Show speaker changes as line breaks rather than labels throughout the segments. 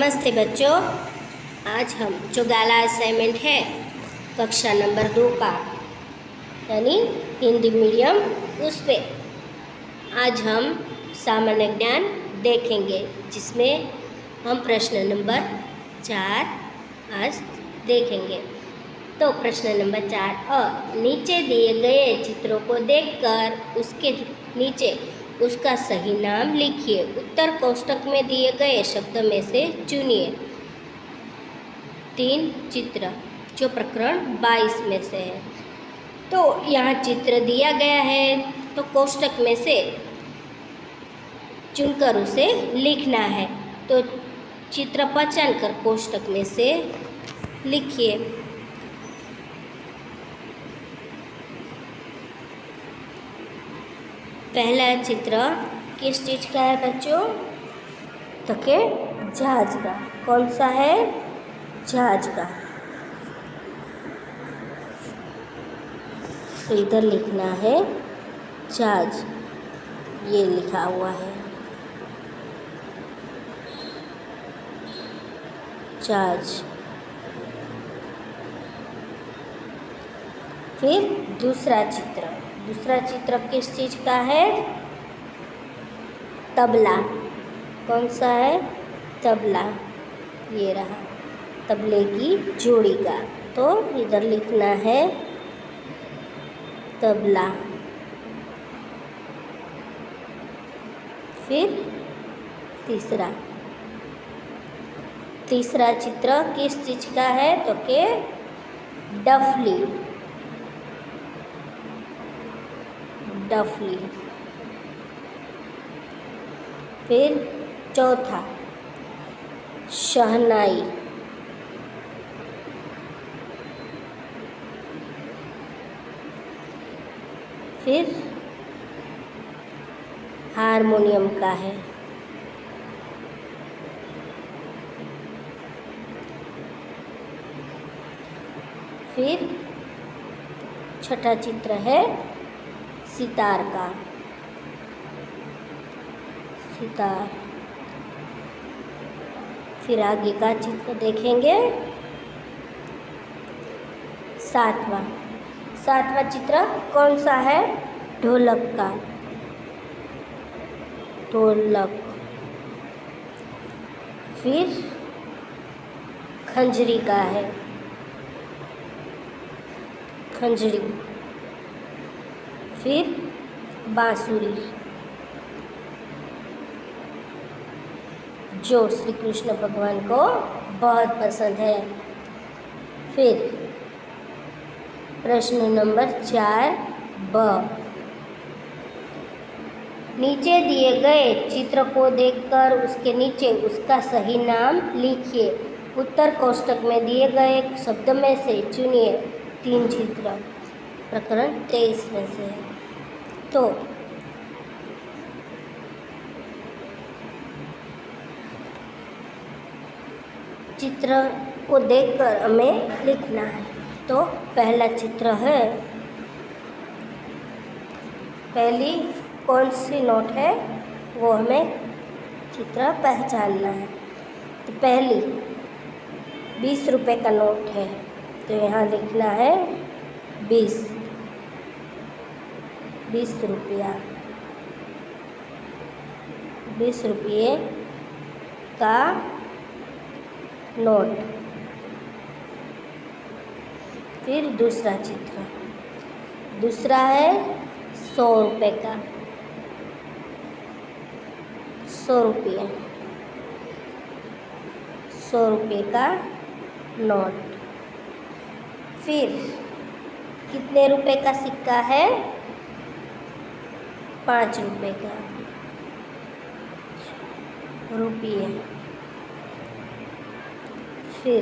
नमस्ते बच्चों। आज हम जो गाला असाइनमेंट है कक्षा नंबर 2 का यानी हिंदी मीडियम उस पे आज हम सामान्य ज्ञान देखेंगे, जिसमें हम प्रश्न नंबर 4 आज देखेंगे। तो प्रश्न नंबर 4 नीचे दिए गए चित्रों को देखकर उसके नीचे उसका सही नाम लिखिए। उत्तर कोष्ठक में दिए गए शब्द में से चुनिए 3 चित्र जो प्रकरण 22 में से है। तो यहाँ चित्र दिया गया है, तो कोष्ठक में से चुनकर उसे लिखना है। तो चित्र पहचान कर कोष्ठक में से लिखिए। पहला चित्र किस चीज़ का है बच्चों? तो के जहाज का। कौन सा है? जहाज का। तो इधर लिखना है जहाज, ये लिखा हुआ है जहाज। फिर दूसरा चित्र किस चीज़ का है? तबला। कौन सा है? तबला, ये रहा, तबले की जोड़ी का। तो इधर लिखना है तबला। फिर तीसरा चित्र किस चीज़ का है? तो के डफली। फिर चौथा शहनाई। फिर हारमोनियम का है। फिर छठा चित्र है सितार का। फिर आगे का चित्र देखेंगे। सातवां चित्र कौन सा है? ढोलक का। फिर खंजरी का है, खंजरी। फिर बांसुरी, जो श्री कृष्ण भगवान को बहुत पसंद है। फिर प्रश्न नंबर 4 नीचे दिए गए चित्र को देखकर उसके नीचे उसका सही नाम लिखिए। उत्तर कोष्ठक में दिए गए शब्द में से चुनिए 3 चित्र, प्रकरण 23 में से है। तो चित्र को देखकर हमें लिखना है। तो पहला चित्र है, पहली कौन सी नोट है वो हमें चित्र पहचानना है। तो पहली 20 रुपये का नोट है, तो यहाँ लिखना है 20 रुपया। 20 रुपये का नोट। फिर दूसरा चित्र, दूसरा है 100 रुपये का। 100 रुपये का नोट। फिर कितने रुपए का सिक्का है? 5 रुपये का रुपये। फिर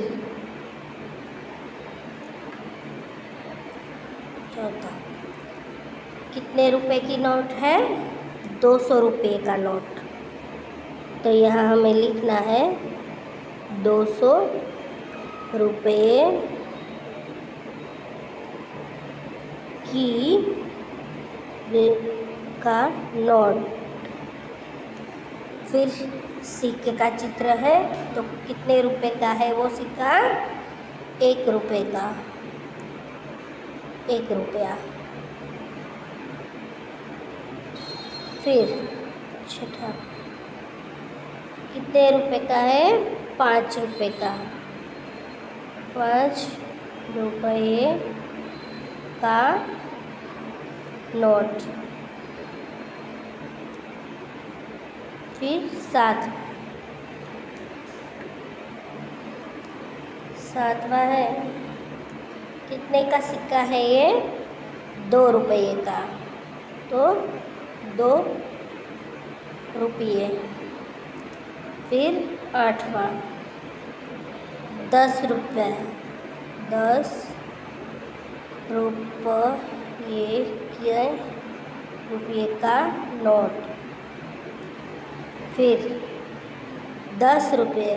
चौथा कितने रुपए की नोट है? 200 रुपये का नोट। तो यहाँ हमें लिखना है 200 रुपये की का नोट। फिर सिक्के का चित्र है, तो कितने रुपए का है वो सिक्का? 1 रुपये का, 1 रुपया। फिर छठा, कितने रुपए का है? 5 रुपये का, 5 रुपये का नोट। फिर सातवां है, कितने का सिक्का है ये? 2 रुपये का, तो 2 रुपये। फिर 8वां, 10 रुपये, 10 रुपये का नोट। फिर 10 रुपये,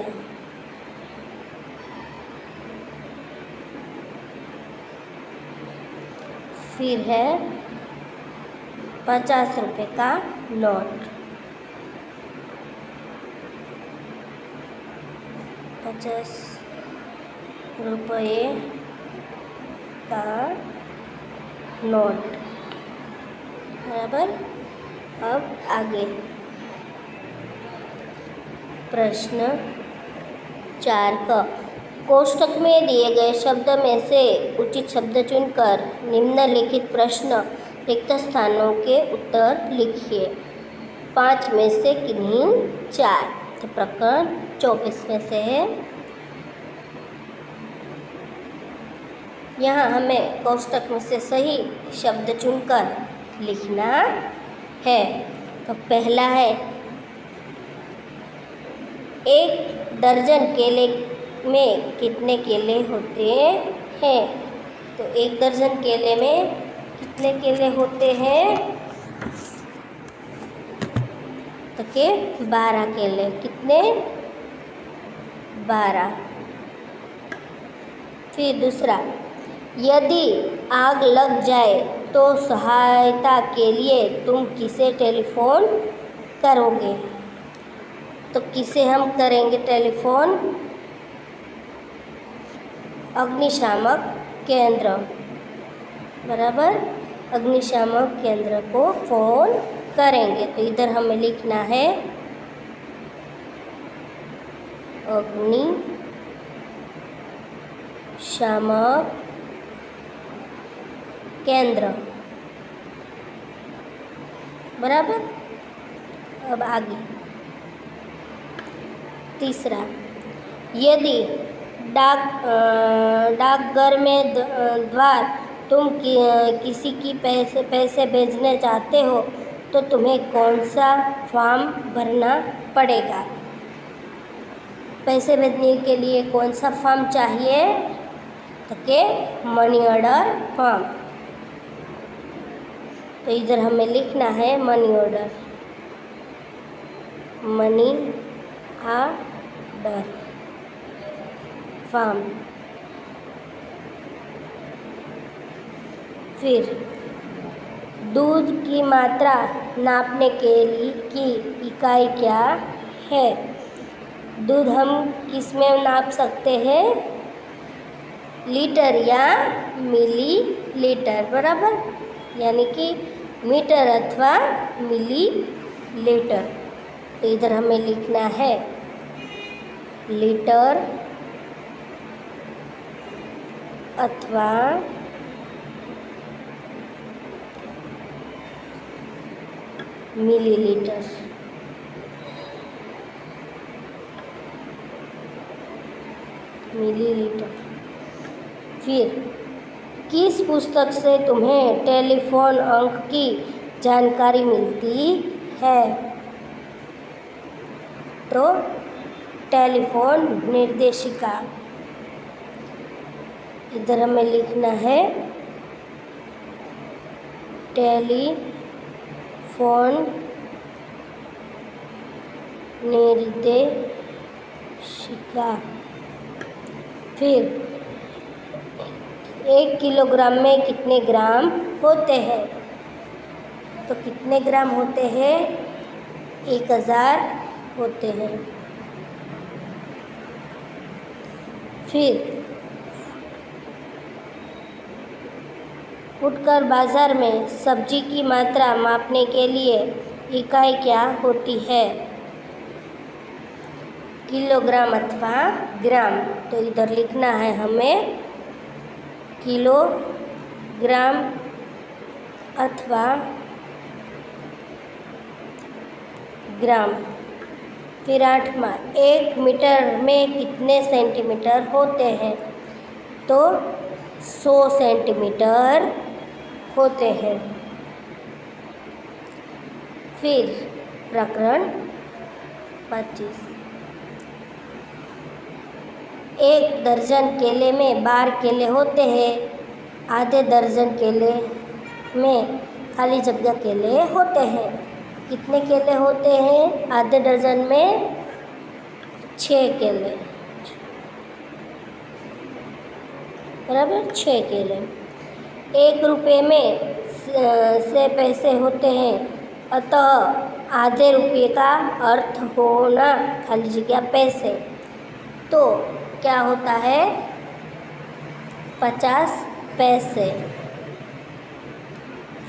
फिर है 50 रुपये का नोट, 50 रुपये का नोट, बराबर। अब आगे प्रश्न 4 क, कोष्ठक में दिए गए शब्द में से उचित शब्द चुनकर निम्नलिखित प्रश्न रिक्त स्थानों के उत्तर लिखिए। 5 में से किन्हीं 4, तो प्रकरण 24 में से है। यहाँ हमें कोष्ठक में से सही शब्द चुनकर लिखना है। तो पहला है, 1 दर्जन केले में कितने केले होते हैं? तो 1 दर्जन केले में कितने केले होते हैं? तो 12 केले। कितने? 12। फिर दूसरा, यदि आग लग जाए तो सहायता के लिए तुम किसे टेलीफोन करोगे? तो किसे हम करेंगे टेलीफोन? अग्निशामक केंद्र, बराबर। अग्निशामक केंद्र को फ़ोन करेंगे। तो इधर हमें लिखना है अग्निशामक केंद्र, बराबर। अब आगे तीसरा, यदि डाकघर में द्वार तुम किसी की पैसे भेजने चाहते हो तो तुम्हें कौन सा फॉर्म भरना पड़ेगा? पैसे भेजने के लिए कौन सा फॉर्म चाहिए? तो मनी ऑर्डर फॉर्म। तो इधर हमें लिखना है money order, money order form. फिर दूध की मात्रा नापने के लिए की इकाई क्या है? दूध हम किस में नाप सकते हैं? लीटर या मिली लीटर, बराबर। यानी कि मीटर अथवा मिली लीटर। तो इधर हमें लिखना है लीटर अथवा मिलीलीटर। मिलीलीटर। फिर किस पुस्तक से तुम्हें टेलीफोन अंक की जानकारी मिलती है? तो टेलीफोन निर्देशिका। इधर हमें लिखना है टेलीफोन निर्देशिका। फिर 1 किलोग्राम में कितने ग्राम होते हैं? तो कितने ग्राम होते हैं? 1000 होते हैं। फिर उठकर बाजार में सब्जी की मात्रा मापने के लिए इकाई क्या होती है? किलोग्राम अथवा ग्राम। तो इधर लिखना है हमें किलोग्राम अथवा ग्राम। फिर 8वां, 1 मीटर में कितने सेंटीमीटर होते हैं? तो 100 सेंटीमीटर होते हैं। फिर प्रकरण 25, 1 दर्जन केले में 12 केले होते हैं। आधे दर्जन केले में खाली जगह केले होते हैं। कितने केले होते हैं? आधे दर्जन में 6 केले, बराबर 6 केले। 1 रुपये में से पैसे होते हैं, अतः आधे रुपये का अर्थ होना खाली जगह पैसे। तो क्या होता है? 50 पैसे।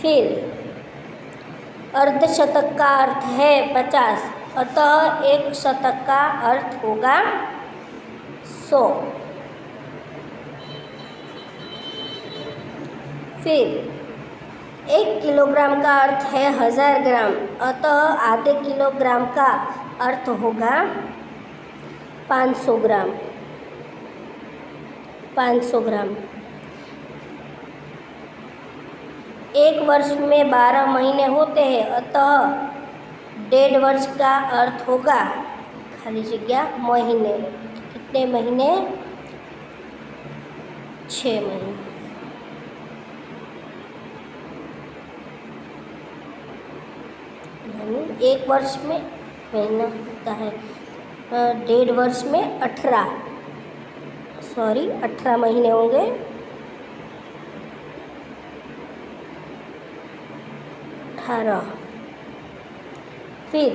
फिर अर्धशतक का अर्थ है 50, अतः 1 शतक का अर्थ होगा 100। फिर 1 किलोग्राम का अर्थ है 1000 ग्राम, अतः आधे किलोग्राम का अर्थ होगा 500 ग्राम। 500 ग्राम। 1 वर्ष में 12 महीने होते हैं, अतः 1.5 वर्ष का अर्थ होगा खाली जगह महीने। कितने महीने? 6 महीने। यानी 1 वर्ष में महीना होता है, 1.5 वर्ष में 18 महीने होंगे। 18। फिर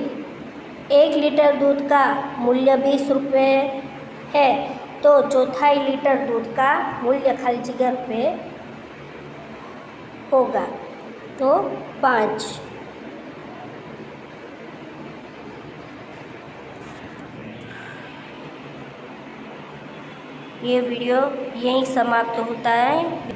1 लीटर दूध का मूल्य 20 रुपये है, तो 1/4 लीटर दूध का मूल्य खाली जगह रुपये होगा, तो 5। ये वीडियो यहीं समाप्त होता है।